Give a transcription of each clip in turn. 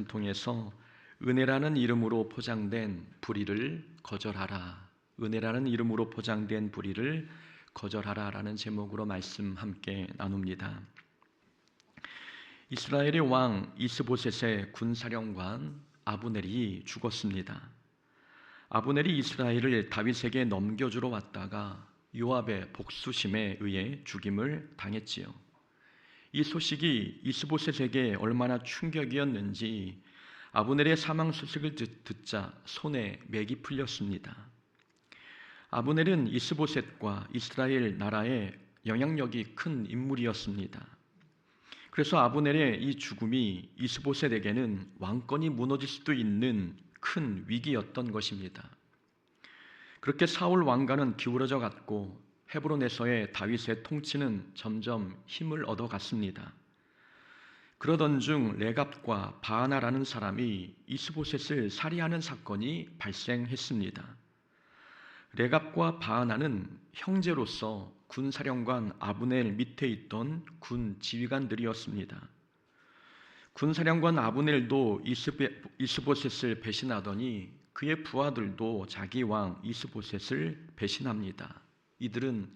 통해서 은혜라는 이름으로 포장된 불의를 거절하라. 은혜라는 이름으로 포장된 불의를 거절하라라는 제목으로 말씀 함께 나눕니다. 이스라엘의 왕 이스보셋의 군사령관 아브넬이 죽었습니다. 아브넬이 이스라엘을 다윗에게 넘겨주러 왔다가 요압의 복수심에 의해 죽임을 당했지요. 이 소식이 이스보셋에게 얼마나 충격이었는지 아브넬의 사망 소식을 듣자 손에 맥이 풀렸습니다. 아브넬은 이스보셋과 이스라엘 나라에 영향력이 큰 인물이었습니다. 그래서 아브넬의 이 죽음이 이스보셋에게는 왕권이 무너질 수도 있는 큰 위기였던 것입니다. 그렇게 사울 왕가는 기울어져 갔고 헤브론에서의 다윗의 통치는 점점 힘을 얻어갔습니다. 그러던 중 레갑과 바하나라는 사람이 이스보셋을 살해하는 사건이 발생했습니다. 레갑과 바하나는 형제로서 군사령관 아브넬 밑에 있던 군 지휘관들이었습니다. 군사령관 아브넬도 이스보셋을 배신하더니 그의 부하들도 자기 왕 이스보셋을 배신합니다. 이들은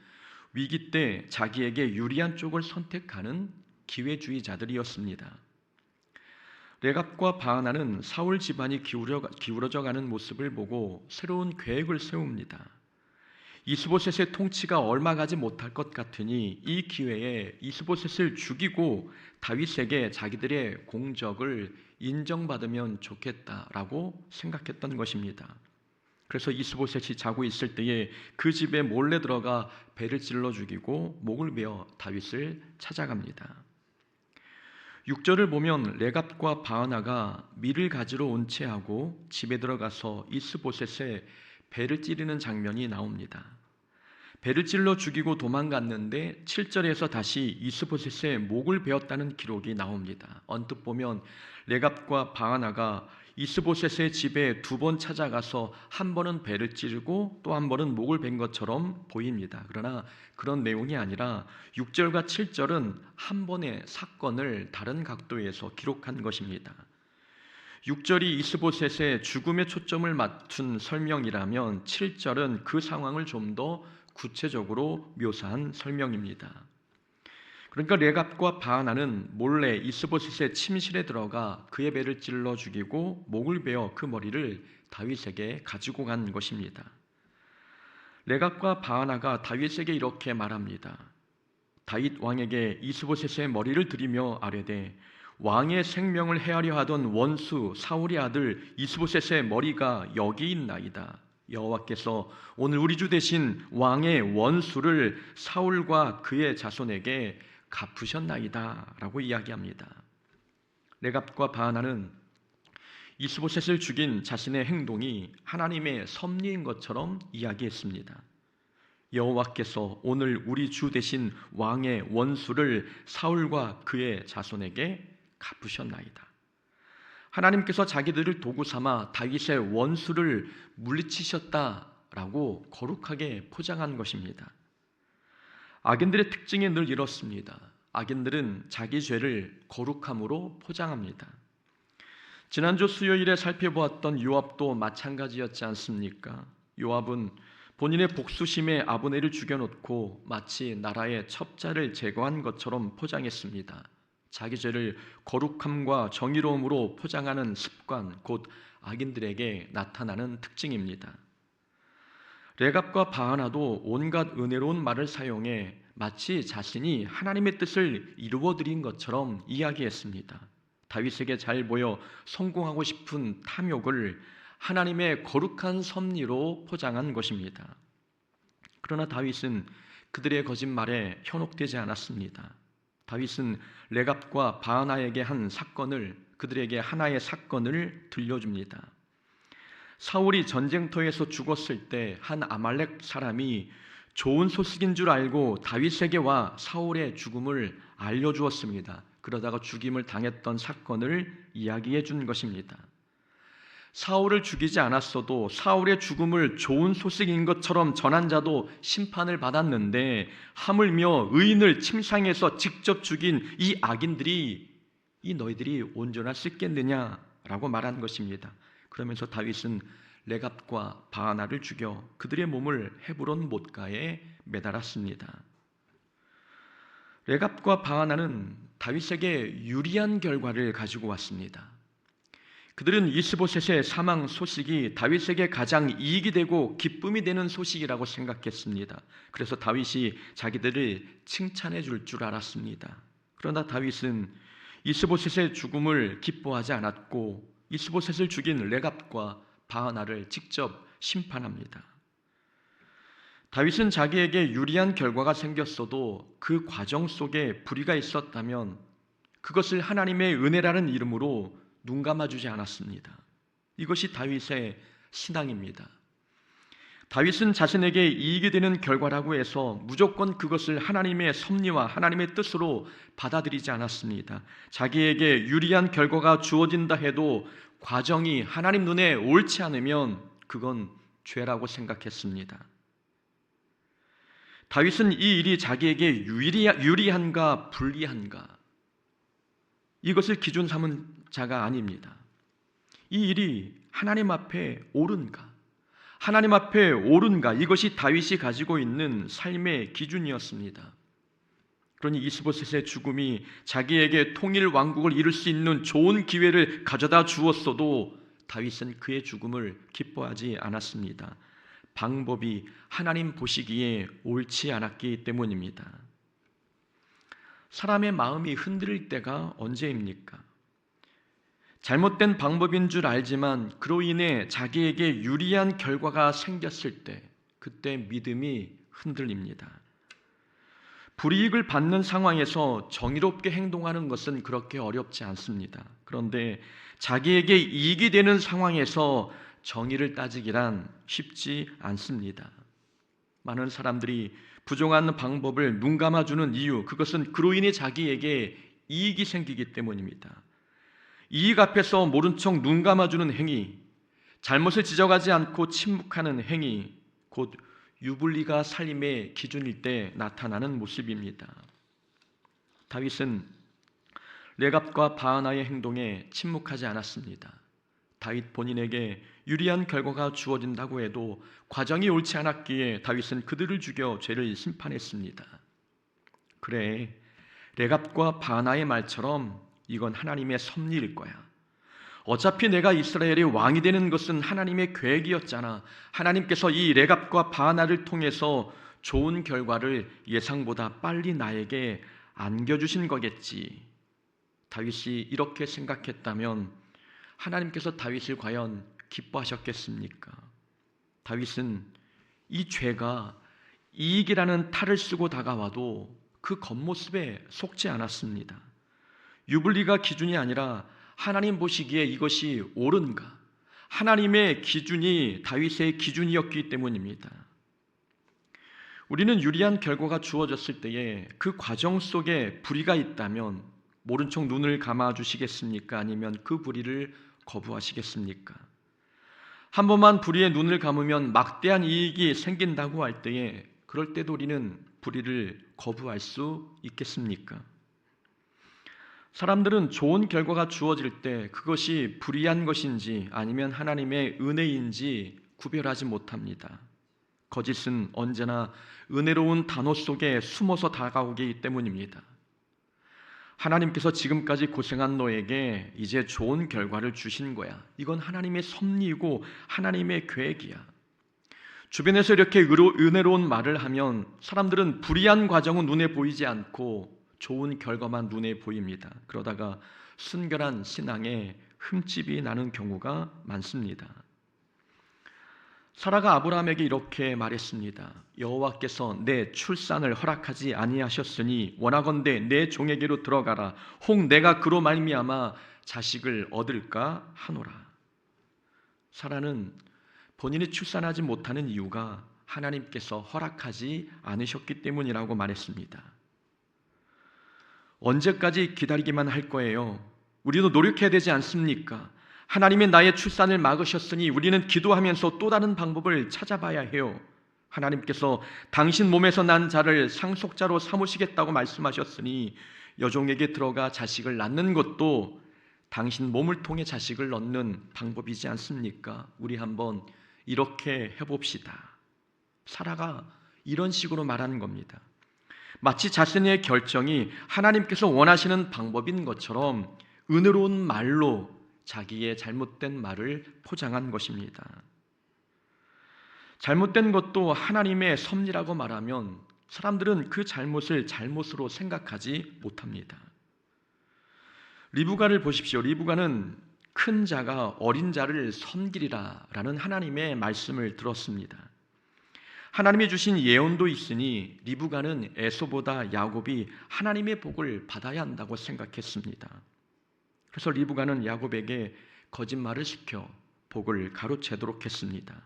위기 때 자기에게 유리한 쪽을 선택하는 기회주의자들이었습니다. 레갑과 바하나는 사울 집안이 기울어져 가는 모습을 보고 새로운 계획을 세웁니다. 이스보셋의 통치가 얼마 가지 못할 것 같으니 이 기회에 이스보셋을 죽이고 다윗에게 자기들의 공적을 인정받으면 좋겠다라고 생각했던 것입니다. 그래서 이스보셋이 자고 있을 때에 그 집에 몰래 들어가 배를 찔러 죽이고 목을 베어 다윗을 찾아갑니다. 6절을 보면 레갑과 바하나가 밀을 가지러 온 채하고 집에 들어가서 이스보셋의 배를 찌르는 장면이 나옵니다. 배를 찔러 죽이고 도망갔는데 7절에서 다시 이스보셋의 목을 베었다는 기록이 나옵니다. 언뜻 보면 레갑과 바하나가 이스보셋의 집에 2번 찾아가서 한 번은 배를 찌르고 또 한 번은 목을 벤 것처럼 보입니다. 그러나 그런 내용이 아니라 6절과 7절은 한 번의 사건을 다른 각도에서 기록한 것입니다. 6절이 이스보셋의 죽음에 초점을 맞춘 설명이라면 7절은 그 상황을 좀 더 구체적으로 묘사한 설명입니다. 그러니까 레갑과 바하나는 몰래 이스보셋의 침실에 들어가 그의 배를 찔러 죽이고 목을 베어 그 머리를 다윗에게 가지고 간 것입니다. 레갑과 바하나가 다윗에게 이렇게 말합니다. 다윗 왕에게 이스보셋의 머리를 들이며 아뢰되 왕의 생명을 해하려 하던 원수 사울의 아들 이스보셋의 머리가 여기 있나이다. 여호와께서 오늘 우리 주 대신 왕의 원수를 사울과 그의 자손에게 갚으셨나이다 라고 이야기합니다. 레갑과 바하나는 이스보셋을 죽인 자신의 행동이 하나님의 섭리인 것처럼 이야기했습니다. 여호와께서 오늘 우리 주 대신 왕의 원수를 사울과 그의 자손에게 갚으셨나이다. 하나님께서 자기들을 도구 삼아 다윗의 원수를 물리치셨다라고 거룩하게 포장한 것입니다. 악인들의 특징이 늘 이렇습니다. 악인들은 자기 죄를 거룩함으로 포장합니다. 지난주 수요일에 살펴보았던 요압도 마찬가지였지 않습니까? 요압은 본인의 복수심에 아브넬을 죽여놓고 마치 나라의 첩자를 제거한 것처럼 포장했습니다. 자기 죄를 거룩함과 정의로움으로 포장하는 습관, 곧 악인들에게 나타나는 특징입니다. 레갑과 바하나도 온갖 은혜로운 말을 사용해 마치 자신이 하나님의 뜻을 이루어드린 것처럼 이야기했습니다. 다윗에게 잘 보여 성공하고 싶은 탐욕을 하나님의 거룩한 섭리로 포장한 것입니다. 그러나 다윗은 그들의 거짓말에 현혹되지 않았습니다. 다윗은 레갑과 바하나에게 한 사건을 그들에게 하나의 사건을 들려줍니다. 사울이 전쟁터에서 죽었을 때 한 아말렉 사람이 좋은 소식인 줄 알고 다윗에게 와 사울의 죽음을 알려주었습니다. 그러다가 죽임을 당했던 사건을 이야기해 준 것입니다. 사울을 죽이지 않았어도 사울의 죽음을 좋은 소식인 것처럼 전한 자도 심판을 받았는데 하물며 의인을 침상에서 직접 죽인 이 악인들이 이 너희들이 온전할 수 있겠느냐 라고 말한 것입니다. 그러면서 다윗은 레갑과 바하나를 죽여 그들의 몸을 헤브론 못가에 매달았습니다. 레갑과 바하나는 다윗에게 유리한 결과를 가지고 왔습니다. 그들은 이스보셋의 사망 소식이 다윗에게 가장 이익이 되고 기쁨이 되는 소식이라고 생각했습니다. 그래서 다윗이 자기들을 칭찬해 줄 줄 알았습니다. 그러나 다윗은 이스보셋의 죽음을 기뻐하지 않았고 이스보셋을 죽인 레갑과 바하나를 직접 심판합니다. 다윗은 자기에게 유리한 결과가 생겼어도 그 과정 속에 불의가 있었다면 그것을 하나님의 은혜라는 이름으로 눈 감아주지 않았습니다. 이것이 다윗의 신앙입니다. 다윗은 자신에게 이익이 되는 결과라고 해서 무조건 그것을 하나님의 섭리와 하나님의 뜻으로 받아들이지 않았습니다. 자기에게 유리한 결과가 주어진다 해도 과정이 하나님 눈에 옳지 않으면 그건 죄라고 생각했습니다. 다윗은 이 일이 자기에게 유리한가 불리한가 이것을 기준 삼은 자가 아닙니다. 이 일이 하나님 앞에 옳은가 하나님 앞에 옳은가 이것이 다윗이 가지고 있는 삶의 기준이었습니다. 그러니 이스보셋의 죽음이 자기에게 통일 왕국을 이룰 수 있는 좋은 기회를 가져다 주었어도 다윗은 그의 죽음을 기뻐하지 않았습니다. 방법이 하나님 보시기에 옳지 않았기 때문입니다. 사람의 마음이 흔들릴 때가 언제입니까? 잘못된 방법인 줄 알지만 그로 인해 자기에게 유리한 결과가 생겼을 때 그때 믿음이 흔들립니다. 불이익을 받는 상황에서 정의롭게 행동하는 것은 그렇게 어렵지 않습니다. 그런데 자기에게 이익이 되는 상황에서 정의를 따지기란 쉽지 않습니다. 많은 사람들이 부정한 방법을 눈 감아주는 이유, 그것은 그로 인해 자기에게 이익이 생기기 때문입니다. 이익 앞에서 모른 척 눈 감아주는 행위, 잘못을 지적하지 않고 침묵하는 행위, 곧 유불리가 살림의 기준일 때 나타나는 모습입니다. 다윗은 레갑과 바하나의 행동에 침묵하지 않았습니다. 다윗 본인에게 유리한 결과가 주어진다고 해도 과정이 옳지 않았기에 다윗은 그들을 죽여 죄를 심판했습니다. 그래, 레갑과 바하나의 말처럼 이건 하나님의 섭리일 거야. 어차피 내가 이스라엘의 왕이 되는 것은 하나님의 계획이었잖아. 하나님께서 이 레갑과 바하나를 통해서 좋은 결과를 예상보다 빨리 나에게 안겨주신 거겠지. 다윗이 이렇게 생각했다면 하나님께서 다윗을 과연 기뻐하셨겠습니까? 다윗은 이 죄가 이익이라는 탈을 쓰고 다가와도 그 겉모습에 속지 않았습니다. 유불리가 기준이 아니라 하나님 보시기에 이것이 옳은가? 하나님의 기준이 다윗의 기준이었기 때문입니다. 우리는 유리한 결과가 주어졌을 때에 그 과정 속에 불의가 있다면 모른 척 눈을 감아주시겠습니까? 아니면 그 불의를 거부하시겠습니까? 한 번만 불의에 눈을 감으면 막대한 이익이 생긴다고 할 때에 그럴 때도 우리는 불의를 거부할 수 있겠습니까? 사람들은 좋은 결과가 주어질 때 그것이 불의한 것인지 아니면 하나님의 은혜인지 구별하지 못합니다. 거짓은 언제나 은혜로운 단어 속에 숨어서 다가오기 때문입니다. 하나님께서 지금까지 고생한 너에게 이제 좋은 결과를 주신 거야. 이건 하나님의 섭리이고 하나님의 계획이야. 주변에서 이렇게 은혜로운 말을 하면 사람들은 불의한 과정은 눈에 보이지 않고 좋은 결과만 눈에 보입니다. 그러다가 순결한 신앙에 흠집이 나는 경우가 많습니다. 사라가 아브라함에게 이렇게 말했습니다. 여호와께서 내 출산을 허락하지 아니하셨으니 원하건대 내 종에게로 들어가라. 혹 내가 그로 말미암아 자식을 얻을까 하노라. 사라는 본인이 출산하지 못하는 이유가 하나님께서 허락하지 않으셨기 때문이라고 말했습니다. 언제까지 기다리기만 할 거예요? 우리도 노력해야 되지 않습니까? 하나님의 나의 출산을 막으셨으니 우리는 기도하면서 또 다른 방법을 찾아봐야 해요. 하나님께서 당신 몸에서 난 자를 상속자로 삼으시겠다고 말씀하셨으니 여종에게 들어가 자식을 낳는 것도 당신 몸을 통해 자식을 낳는 방법이지 않습니까? 우리 한번 이렇게 해봅시다. 사라가 이런 식으로 말하는 겁니다. 마치 자신의 결정이 하나님께서 원하시는 방법인 것처럼 은혜로운 말로 자기의 잘못된 말을 포장한 것입니다. 잘못된 것도 하나님의 섭리라고 말하면 사람들은 그 잘못을 잘못으로 생각하지 못합니다. 리브가를 보십시오. 리브가는 큰 자가 어린 자를 섬기리라 라는 하나님의 말씀을 들었습니다. 하나님이 주신 예언도 있으니 리브가는 에서보다 야곱이 하나님의 복을 받아야 한다고 생각했습니다. 그래서 리브가는 야곱에게 거짓말을 시켜 복을 가로채도록 했습니다.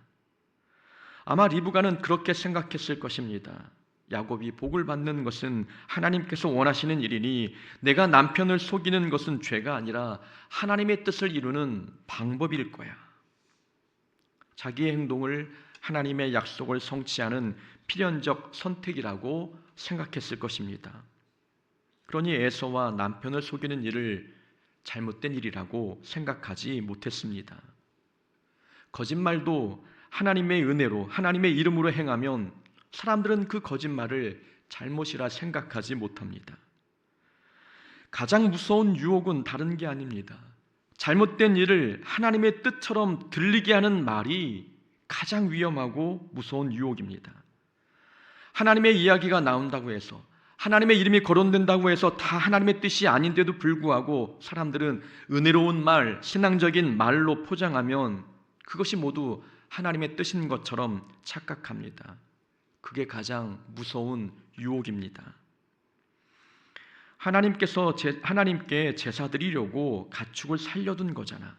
아마 리브가는 그렇게 생각했을 것입니다. 야곱이 복을 받는 것은 하나님께서 원하시는 일이니 내가 남편을 속이는 것은 죄가 아니라 하나님의 뜻을 이루는 방법일 거야. 자기의 행동을 하나님의 약속을 성취하는 필연적 선택이라고 생각했을 것입니다. 그러니 에서와 남편을 속이는 일을 잘못된 일이라고 생각하지 못했습니다. 거짓말도 하나님의 은혜로 하나님의 이름으로 행하면 사람들은 그 거짓말을 잘못이라 생각하지 못합니다. 가장 무서운 유혹은 다른 게 아닙니다. 잘못된 일을 하나님의 뜻처럼 들리게 하는 말이 가장 위험하고 무서운 유혹입니다. 하나님의 이야기가 나온다고 해서, 하나님의 이름이 거론된다고 해서 다 하나님의 뜻이 아닌데도 불구하고 사람들은 은혜로운 말, 신앙적인 말로 포장하면 그것이 모두 하나님의 뜻인 것처럼 착각합니다. 그게 가장 무서운 유혹입니다. 하나님께 제사 드리려고 가축을 살려둔 거잖아.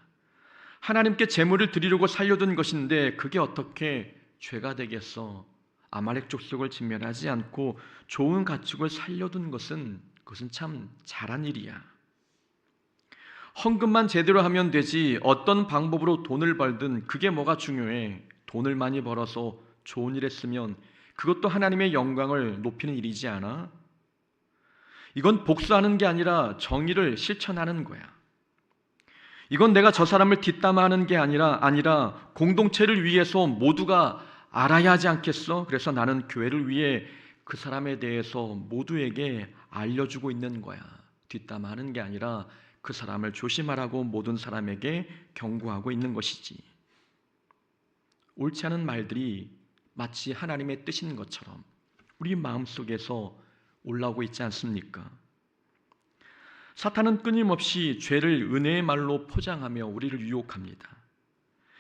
하나님께 제물을 드리려고 살려둔 것인데 그게 어떻게 죄가 되겠어? 아말렉 족속을 진멸하지 않고 좋은 가축을 살려둔 것은 그것은 참 잘한 일이야. 헌금만 제대로 하면 되지 어떤 방법으로 돈을 벌든 그게 뭐가 중요해. 돈을 많이 벌어서 좋은 일에 쓰면 그것도 하나님의 영광을 높이는 일이지 않아? 이건 복수하는 게 아니라 정의를 실천하는 거야. 이건 내가 저 사람을 뒷담화하는 게 아니라 공동체를 위해서 모두가 알아야 하지 않겠어? 그래서 나는 교회를 위해 그 사람에 대해서 모두에게 알려주고 있는 거야. 뒷담화하는 게 아니라 그 사람을 조심하라고 모든 사람에게 경고하고 있는 것이지. 옳지 않은 말들이 마치 하나님의 뜻인 것처럼 우리 마음속에서 올라오고 있지 않습니까? 사탄은 끊임없이 죄를 은혜의 말로 포장하며 우리를 유혹합니다.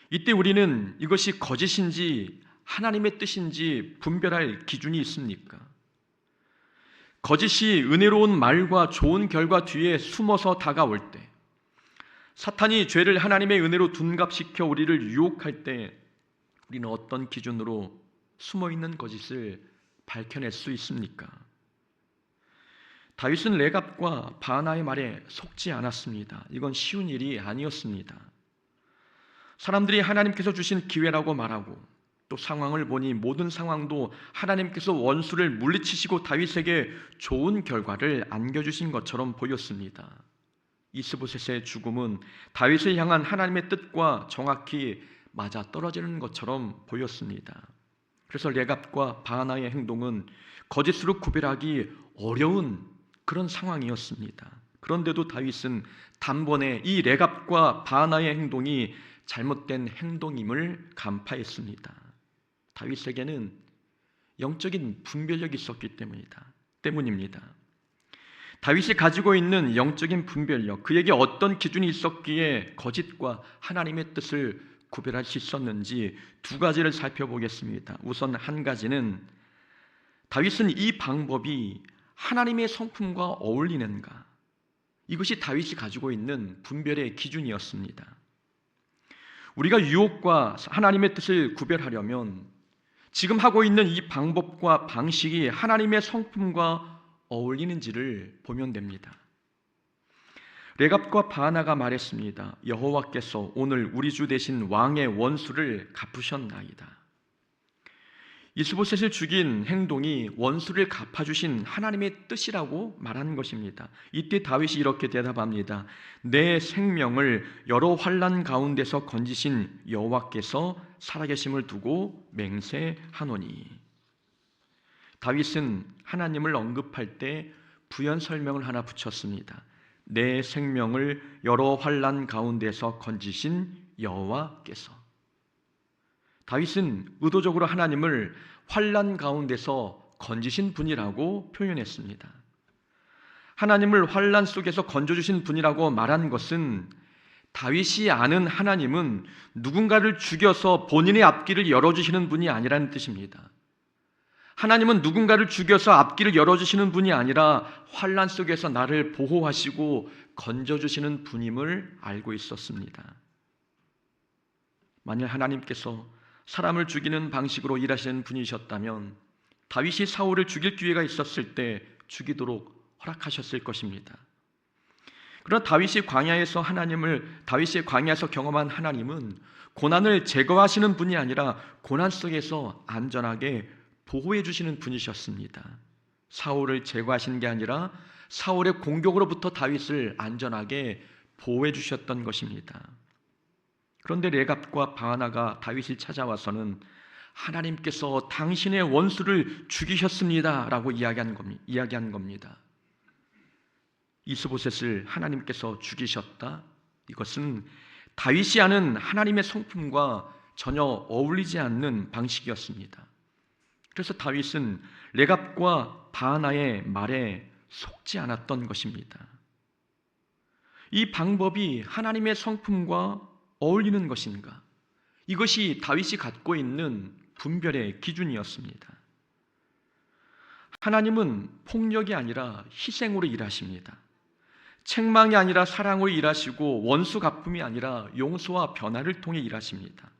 이때 우리는 이것이 거짓인지 하나님의 뜻인지 분별할 기준이 있습니까? 거짓이 은혜로운 말과 좋은 결과 뒤에 숨어서 다가올 때, 사탄이 죄를 하나님의 은혜로 둔갑시켜 우리를 유혹할 때 우리는 어떤 기준으로 숨어있는 거짓을 밝혀낼 수 있습니까? 다윗은 레갑과 바나의 말에 속지 않았습니다. 이건 쉬운 일이 아니었습니다. 사람들이 하나님께서 주신 기회라고 말하고 또 상황을 보니 모든 상황도 하나님께서 원수를 물리치시고 다윗에게 좋은 결과를 안겨주신 것처럼 보였습니다. 이스보셋의 죽음은 다윗을 향한 하나님의 뜻과 정확히 맞아떨어지는 것처럼 보였습니다. 그래서 레갑과 바나의 행동은 거짓으로 구별하기 어려운 그런 상황이었습니다. 그런데도 다윗은 단번에 이 레갑과 바나의 행동이 잘못된 행동임을 간파했습니다. 다윗에게는 영적인 분별력이 있었기 때문입니다. 다윗이 가지고 있는 영적인 분별력, 그에게 어떤 기준이 있었기에 거짓과 하나님의 뜻을 구별할 수 있었는지 두 가지를 살펴보겠습니다. 우선 한 가지는 다윗은 이 방법이 하나님의 성품과 어울리는가, 이것이 다윗이 가지고 있는 분별의 기준이었습니다. 우리가 유혹과 하나님의 뜻을 구별하려면 지금 하고 있는 이 방법과 방식이 하나님의 성품과 어울리는지를 보면 됩니다. 레갑과 바나가 말했습니다. 여호와께서 오늘 우리 주 되신 왕의 원수를 갚으셨나이다. 이스보셋을 죽인 행동이 원수를 갚아주신 하나님의 뜻이라고 말하는 것입니다. 이때 다윗이 이렇게 대답합니다. 내 생명을 여러 환난 가운데서 건지신 여호와께서 살아계심을 두고 맹세하노니. 다윗은 하나님을 언급할 때 부연 설명을 하나 붙였습니다. 내 생명을 여러 환난 가운데서 건지신 여호와께서. 다윗은 의도적으로 하나님을 환난 가운데서 건지신 분이라고 표현했습니다. 하나님을 환난 속에서 건져주신 분이라고 말한 것은 다윗이 아는 하나님은 누군가를 죽여서 본인의 앞길을 열어주시는 분이 아니라는 뜻입니다. 하나님은 누군가를 죽여서 앞길을 열어주시는 분이 아니라 환난 속에서 나를 보호하시고 건져주시는 분임을 알고 있었습니다. 만일 하나님께서 사람을 죽이는 방식으로 일하시는 분이셨다면 다윗이 사울을 죽일 기회가 있었을 때 죽이도록 허락하셨을 것입니다. 그러나 다윗이 광야에서 경험한 하나님은 고난을 제거하시는 분이 아니라 고난 속에서 안전하게 보호해 주시는 분이셨습니다. 사울을 제거하신 게 아니라 사울의 공격으로부터 다윗을 안전하게 보호해 주셨던 것입니다. 그런데 레갑과 바하나가 다윗을 찾아와서는 하나님께서 당신의 원수를 죽이셨습니다 라고 이야기한 겁니다. 이스보셋을 하나님께서 죽이셨다? 이것은 다윗이 아는 하나님의 성품과 전혀 어울리지 않는 방식이었습니다. 그래서 다윗은 레갑과 바하나의 말에 속지 않았던 것입니다. 이 방법이 하나님의 성품과 어울리는 것인가? 이것이 다윗이 갖고 있는 분별의 기준이었습니다. 하나님은 폭력이 아니라 희생으로 일하십니다. 책망이 아니라 사랑으로 일하시고 원수 갚음이 아니라 용서와 변화를 통해 일하십니다.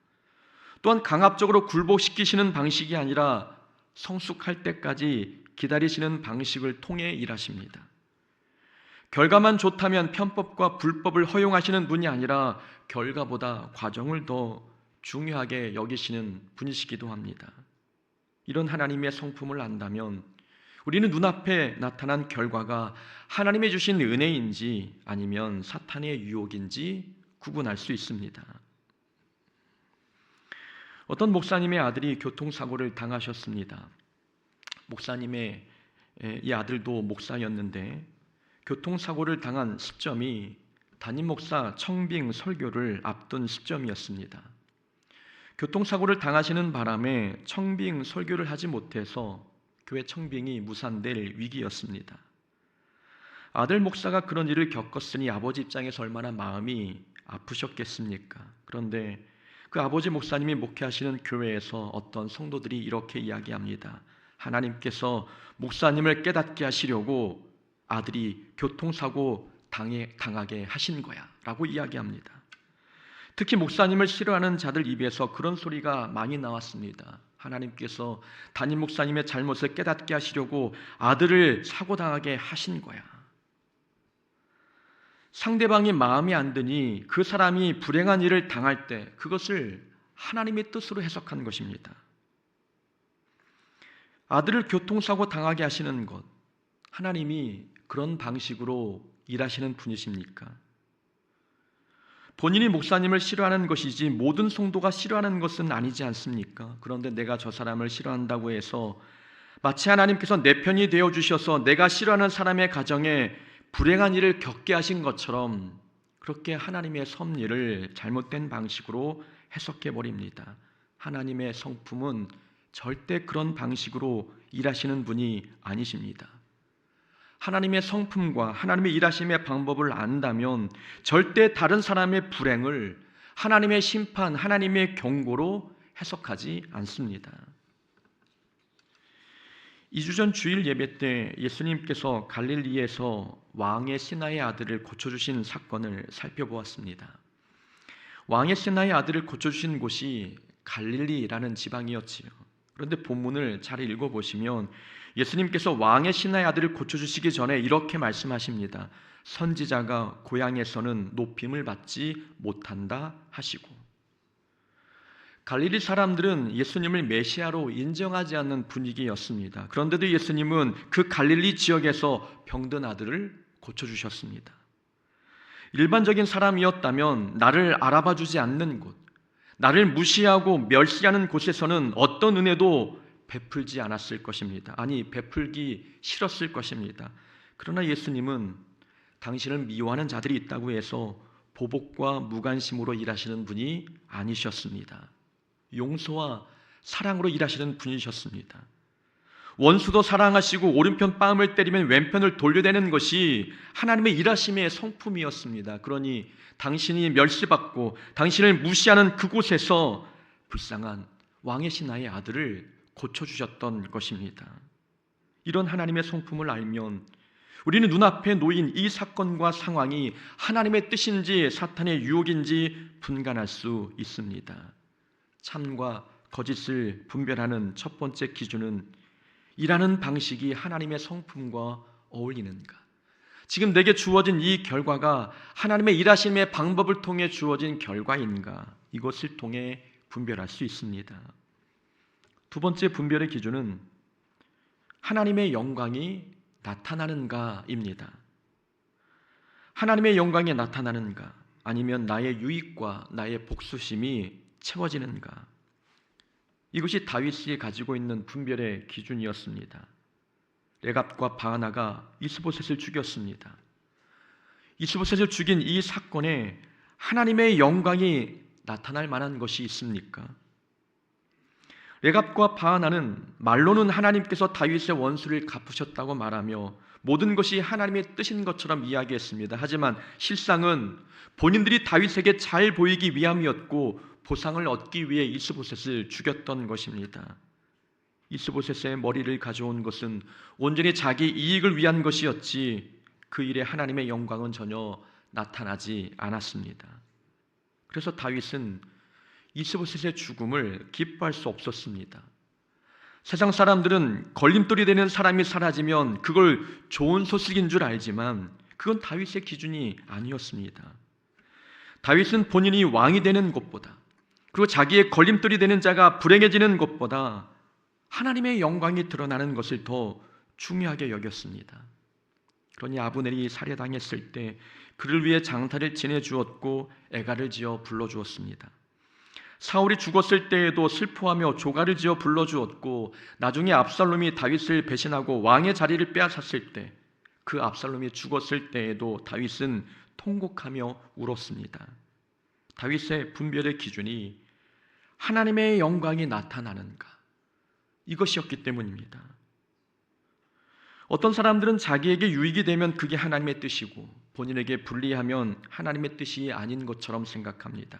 또한 강압적으로 굴복시키시는 방식이 아니라 성숙할 때까지 기다리시는 방식을 통해 일하십니다. 결과만 좋다면 편법과 불법을 허용하시는 분이 아니라 결과보다 과정을 더 중요하게 여기시는 분이시기도 합니다. 이런 하나님의 성품을 안다면 우리는 눈앞에 나타난 결과가 하나님이 주신 은혜인지 아니면 사탄의 유혹인지 구분할 수 있습니다. 어떤 목사님의 아들이 교통사고를 당하셨습니다. 목사님의 이 아들도 목사였는데 교통사고를 당한 시점이 담임 목사 청빙 설교를 앞둔 시점이었습니다. 교통사고를 당하시는 바람에 청빙 설교를 하지 못해서 교회 청빙이 무산될 위기였습니다. 아들 목사가 그런 일을 겪었으니 아버지 입장에서 얼마나 마음이 아프셨겠습니까? 그런데 그 아버지 목사님이 목회하시는 교회에서 어떤 성도들이 이렇게 이야기합니다. 하나님께서 목사님을 깨닫게 하시려고 아들이 교통사고 당하게 하신 거야 라고 이야기합니다. 특히 목사님을 싫어하는 자들 입에서 그런 소리가 많이 나왔습니다. 하나님께서 담임 목사님의 잘못을 깨닫게 하시려고 아들을 사고당하게 하신 거야. 상대방이 마음에 안 드니 그 사람이 불행한 일을 당할 때 그것을 하나님의 뜻으로 해석한 것입니다. 아들을 교통사고 당하게 하시는 것, 하나님이 그런 방식으로 일하시는 분이십니까? 본인이 목사님을 싫어하는 것이지 모든 성도가 싫어하는 것은 아니지 않습니까? 그런데 내가 저 사람을 싫어한다고 해서 마치 하나님께서 내 편이 되어 주셔서 내가 싫어하는 사람의 가정에 불행한 일을 겪게 하신 것처럼 그렇게 하나님의 섭리를 잘못된 방식으로 해석해 버립니다. 하나님의 성품은 절대 그런 방식으로 일하시는 분이 아니십니다. 하나님의 성품과 하나님의 일하심의 방법을 안다면 절대 다른 사람의 불행을 하나님의 심판, 하나님의 경고로 해석하지 않습니다. 2주 전 주일 예배 때 예수님께서 갈릴리에서 왕의 신하의 아들을 고쳐주신 사건을 살펴보았습니다. 왕의 신하의 아들을 고쳐주신 곳이 갈릴리라는 지방이었지요. 그런데 본문을 잘 읽어보시면 예수님께서 왕의 신하의 아들을 고쳐주시기 전에 이렇게 말씀하십니다. 선지자가 고향에서는 높임을 받지 못한다 하시고, 갈릴리 사람들은 예수님을 메시아로 인정하지 않는 분위기였습니다. 그런데도 예수님은 그 갈릴리 지역에서 병든 아들을 고쳐주셨습니다. 일반적인 사람이었다면 나를 알아봐 주지 않는 곳, 나를 무시하고 멸시하는 곳에서는 어떤 은혜도 베풀지 않았을 것입니다. 아니, 베풀기 싫었을 것입니다. 그러나 예수님은 당신을 미워하는 자들이 있다고 해서 보복과 무관심으로 일하시는 분이 아니셨습니다. 용서와 사랑으로 일하시는 분이셨습니다. 원수도 사랑하시고 오른편 뺨을 때리면 왼편을 돌려대는 것이 하나님의 일하심의 성품이었습니다. 그러니 당신이 멸시받고 당신을 무시하는 그곳에서 불쌍한 왕의 신하의 아들을 고쳐주셨던 것입니다. 이런 하나님의 성품을 알면 우리는 눈앞에 놓인 이 사건과 상황이 하나님의 뜻인지 사탄의 유혹인지 분간할 수 있습니다. 참과 거짓을 분별하는 첫 번째 기준은 일하는 방식이 하나님의 성품과 어울리는가? 지금 내게 주어진 이 결과가 하나님의 일하심의 방법을 통해 주어진 결과인가? 이것을 통해 분별할 수 있습니다. 두 번째 분별의 기준은 하나님의 영광이 나타나는가입니다. 하나님의 영광이 나타나는가? 아니면 나의 유익과 나의 복수심이 채워지는가? 이것이 다윗이 가지고 있는 분별의 기준이었습니다. 레갑과 바하나가 이스보셋을 죽였습니다. 이스보셋을 죽인 이 사건에 하나님의 영광이 나타날 만한 것이 있습니까? 레갑과 바하나는 말로는 하나님께서 다윗의 원수를 갚으셨다고 말하며 모든 것이 하나님의 뜻인 것처럼 이야기했습니다. 하지만 실상은 본인들이 다윗에게 잘 보이기 위함이었고 보상을 얻기 위해 이스보셋을 죽였던 것입니다. 이스보셋의 머리를 가져온 것은 온전히 자기 이익을 위한 것이었지 그 일에 하나님의 영광은 전혀 나타나지 않았습니다. 그래서 다윗은 이스보셋의 죽음을 기뻐할 수 없었습니다. 세상 사람들은 걸림돌이 되는 사람이 사라지면 그걸 좋은 소식인 줄 알지만 그건 다윗의 기준이 아니었습니다. 다윗은 본인이 왕이 되는 것보다 그리고 자기의 걸림돌이 되는 자가 불행해지는 것보다 하나님의 영광이 드러나는 것을 더 중요하게 여겼습니다. 그러니 아브넬이 살해당했을 때 그를 위해 장사를 지내주었고 애가를 지어 불러주었습니다. 사울이 죽었을 때에도 슬퍼하며 조가를 지어 불러주었고 나중에 압살롬이 다윗을 배신하고 왕의 자리를 빼앗았을 때 그 압살롬이 죽었을 때에도 다윗은 통곡하며 울었습니다. 다윗의 분별의 기준이 하나님의 영광이 나타나는가? 이것이었기 때문입니다. 어떤 사람들은 자기에게 유익이 되면 그게 하나님의 뜻이고 본인에게 불리하면 하나님의 뜻이 아닌 것처럼 생각합니다.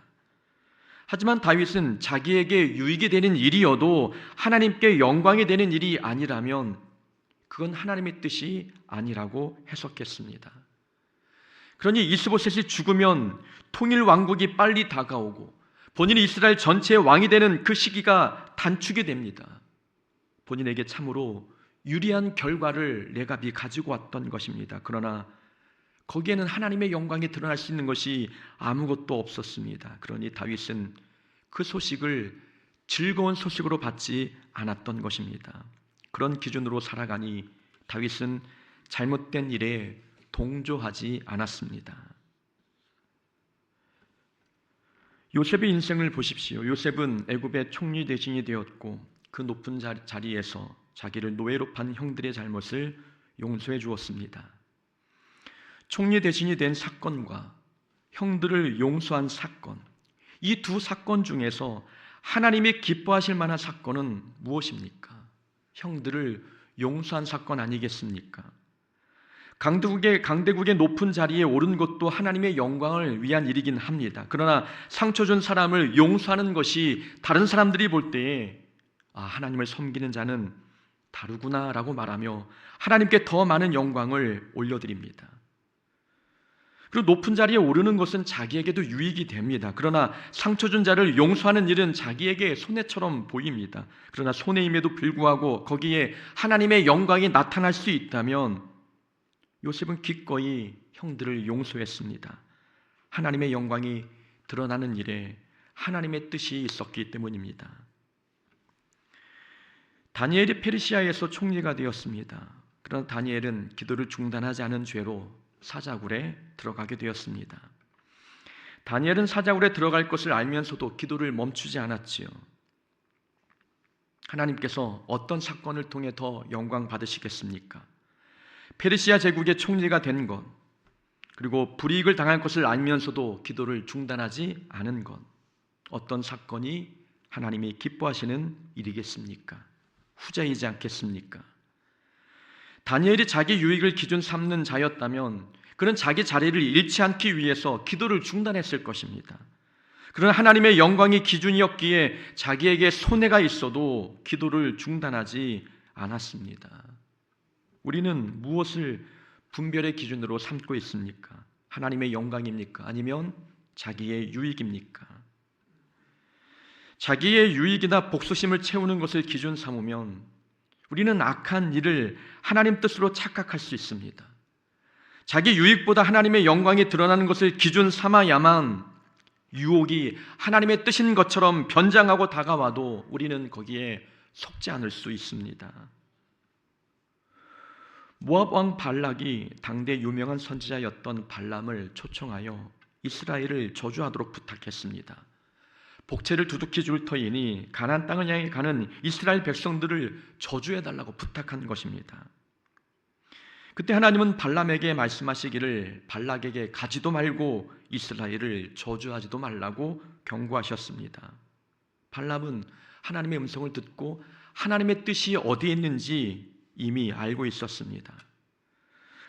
하지만 다윗은 자기에게 유익이 되는 일이어도 하나님께 영광이 되는 일이 아니라면 그건 하나님의 뜻이 아니라고 해석했습니다. 그러니 이스보셋이 죽으면 통일 왕국이 빨리 다가오고 본인이 이스라엘 전체의 왕이 되는 그 시기가 단축이 됩니다. 본인에게 참으로 유리한 결과를 레갑이 가지고 왔던 것입니다. 그러나 거기에는 하나님의 영광이 드러날 수 있는 것이 아무것도 없었습니다. 그러니 다윗은 그 소식을 즐거운 소식으로 받지 않았던 것입니다. 그런 기준으로 살아가니 다윗은 잘못된 일에 동조하지 않았습니다. 요셉의 인생을 보십시오. 요셉은 애굽의 총리 대신이 되었고 그 높은 자리에서 자기를 노예로 판 형들의 잘못을 용서해 주었습니다. 총리 대신이 된 사건과 형들을 용서한 사건, 이 두 사건 중에서 하나님이 기뻐하실 만한 사건은 무엇입니까? 형들을 용서한 사건 아니겠습니까? 강대국의 높은 자리에 오른 것도 하나님의 영광을 위한 일이긴 합니다. 그러나 상처 준 사람을 용서하는 것이 다른 사람들이 볼 때에 하나님을 섬기는 자는 다르구나라고 말하며 하나님께 더 많은 영광을 올려드립니다. 그리고 높은 자리에 오르는 것은 자기에게도 유익이 됩니다. 그러나 상처 준 자를 용서하는 일은 자기에게 손해처럼 보입니다. 그러나 손해임에도 불구하고 거기에 하나님의 영광이 나타날 수 있다면 요셉은 기꺼이 형들을 용서했습니다. 하나님의 영광이 드러나는 일에 하나님의 뜻이 있었기 때문입니다. 다니엘이 페르시아에서 총리가 되었습니다. 그러나 다니엘은 기도를 중단하지 않은 죄로 사자굴에 들어가게 되었습니다. 다니엘은 사자굴에 들어갈 것을 알면서도 기도를 멈추지 않았지요. 하나님께서 어떤 사건을 통해 더 영광 받으시겠습니까? 페르시아 제국의 총리가 된 것, 그리고 불이익을 당할 것을 알면서도 기도를 중단하지 않은 것, 어떤 사건이 하나님이 기뻐하시는 일이겠습니까? 후자이지 않겠습니까? 다니엘이 자기 유익을 기준 삼는 자였다면 그는 자기 자리를 잃지 않기 위해서 기도를 중단했을 것입니다. 그러나 하나님의 영광이 기준이었기에 자기에게 손해가 있어도 기도를 중단하지 않았습니다. 우리는 무엇을 분별의 기준으로 삼고 있습니까? 하나님의 영광입니까? 아니면 자기의 유익입니까? 자기의 유익이나 복수심을 채우는 것을 기준 삼으면 우리는 악한 일을 하나님 뜻으로 착각할 수 있습니다. 자기 유익보다 하나님의 영광이 드러나는 것을 기준 삼아야만 유혹이 하나님의 뜻인 것처럼 변장하고 다가와도 우리는 거기에 속지 않을 수 있습니다. 모압 왕 발락이 당대 유명한 선지자였던 발람을 초청하여 이스라엘을 저주하도록 부탁했습니다. 복채를 두둑히 줄 터이니 가나안 땅을 향해 가는 이스라엘 백성들을 저주해달라고 부탁한 것입니다. 그때 하나님은 발람에게 말씀하시기를 발락에게 가지도 말고 이스라엘을 저주하지도 말라고 경고하셨습니다. 발람은 하나님의 음성을 듣고 하나님의 뜻이 어디에 있는지 이미 알고 있었습니다.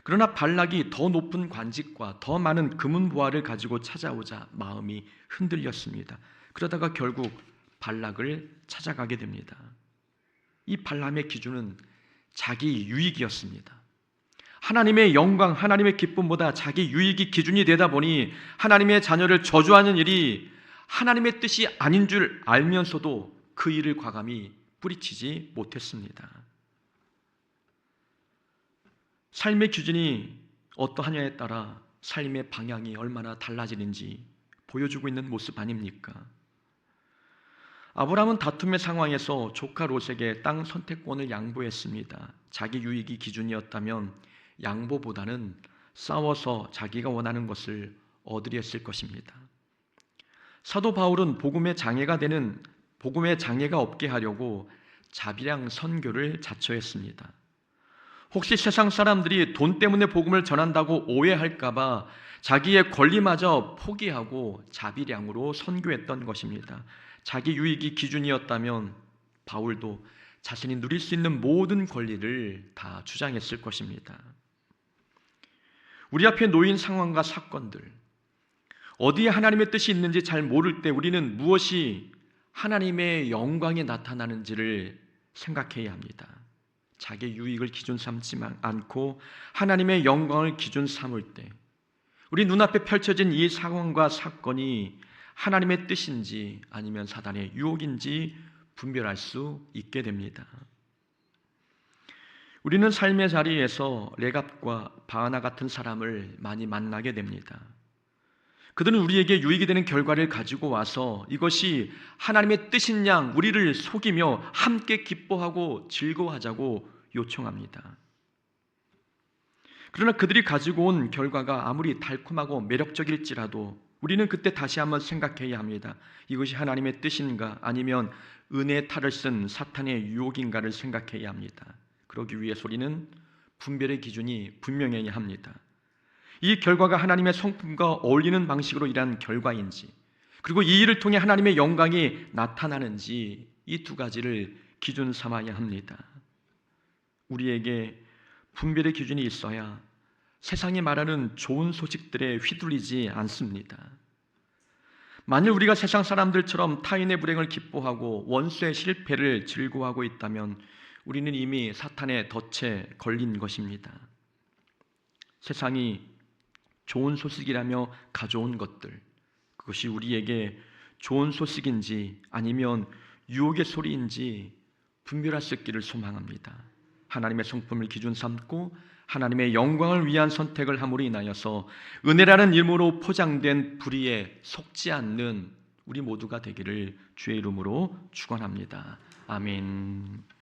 그러나 발락이 더 높은 관직과 더 많은 금은보화를 가지고 찾아오자 마음이 흔들렸습니다. 그러다가 결국 발락을 찾아가게 됩니다. 이 발람의 기준은 자기 유익이었습니다. 하나님의 영광, 하나님의 기쁨보다 자기 유익이 기준이 되다 보니 하나님의 자녀를 저주하는 일이 하나님의 뜻이 아닌 줄 알면서도 그 일을 과감히 뿌리치지 못했습니다. 삶의 기준이 어떠하냐에 따라 삶의 방향이 얼마나 달라지는지 보여주고 있는 모습 아닙니까? 아브라함은 다툼의 상황에서 조카 롯에게 땅 선택권을 양보했습니다. 자기 유익이 기준이었다면 양보보다는 싸워서 자기가 원하는 것을 얻으려 했을 것입니다. 사도 바울은 복음의 장애가 없게 하려고 자비량 선교를 자처했습니다. 혹시 세상 사람들이 돈 때문에 복음을 전한다고 오해할까봐 자기의 권리마저 포기하고 자비량으로 선교했던 것입니다. 자기 유익이 기준이었다면 바울도 자신이 누릴 수 있는 모든 권리를 다 주장했을 것입니다. 우리 앞에 놓인 상황과 사건들, 어디에 하나님의 뜻이 있는지 잘 모를 때 우리는 무엇이 하나님의 영광이 나타나는지를 생각해야 합니다. 자기 유익을 기준 삼지 않고 하나님의 영광을 기준 삼을 때 우리 눈앞에 펼쳐진 이 상황과 사건이 하나님의 뜻인지 아니면 사단의 유혹인지 분별할 수 있게 됩니다. 우리는 삶의 자리에서 레갑과 바하나 같은 사람을 많이 만나게 됩니다. 그들은 우리에게 유익이 되는 결과를 가지고 와서 이것이 하나님의 뜻인 양 우리를 속이며 함께 기뻐하고 즐거워하자고 요청합니다. 그러나 그들이 가지고 온 결과가 아무리 달콤하고 매력적일지라도 우리는 그때 다시 한번 생각해야 합니다. 이것이 하나님의 뜻인가 아니면 은혜의 탈을 쓴 사탄의 유혹인가를 생각해야 합니다. 그러기 위해서 우리는 분별의 기준이 분명해야 합니다. 이 결과가 하나님의 성품과 어울리는 방식으로 일한 결과인지, 그리고 이 일을 통해 하나님의 영광이 나타나는지 이 두 가지를 기준 삼아야 합니다. 우리에게 분별의 기준이 있어야 세상이 말하는 좋은 소식들에 휘둘리지 않습니다. 만일 우리가 세상 사람들처럼 타인의 불행을 기뻐하고 원수의 실패를 즐거워하고 있다면 우리는 이미 사탄의 덫에 걸린 것입니다. 세상이 좋은 소식이라며 가져온 것들, 그것이 우리에게 좋은 소식인지 아니면 유혹의 소리인지 분별할 수 있기를 소망합니다. 하나님의 성품을 기준 삼고 하나님의 영광을 위한 선택을 함으로 인하여서 은혜라는 이름으로 포장된 불의에 속지 않는 우리 모두가 되기를 주의 이름으로 축원합니다. 아멘.